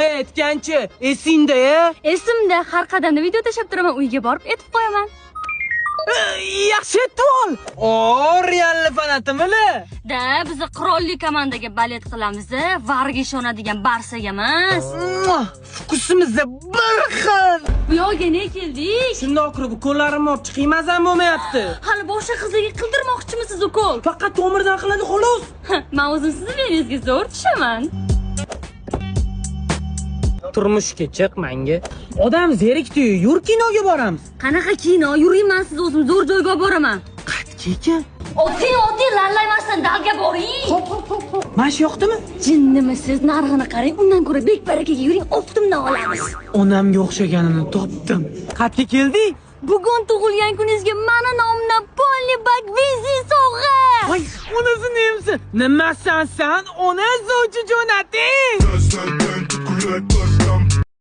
Aytganchi, esingda-ya? Esimda, har qadamda video tashab turaman, uyga borib etib qo'yaman. Yaxshi etib ol. Real fanatimili? Da, biz qirolli komandaga balet qilamiz, varga ishonadigan Barsaga emas. Fokusimizda bir xil. Bu yoqqa ne keldik? Shundoq qilib qo'llarimni olib chiqing, mazam bo'lmayapti. Hali boshqa qizlarga qildirmoqchimisiz ukol? Faqat tomirdan qiladi xolos. Men o'zim sizni belingizga zo'r tushaman. Turmushga chiq menga. Odam zerikdi-yu, yur kinoga boramiz. Qanaqa kino? Yurayman, siz o'zim zo'r joyga olib boraman. Qatki ekan. Oddiy lallaymasdan dalga boring. Hop. Mana shu yoqdimi? Jinnimi siz? Narxini qarang, undan ko'ra bek barakaga yuring, optimdan olamiz. Onamga o'xshaganini topdim. Qatki keldik? Bugun tug'ilgan kuningizga meni nomimdan Polibak vizi sovg'a. Voy, onasi nemsi? Nimasan sen? Ona sovchi jo'nating.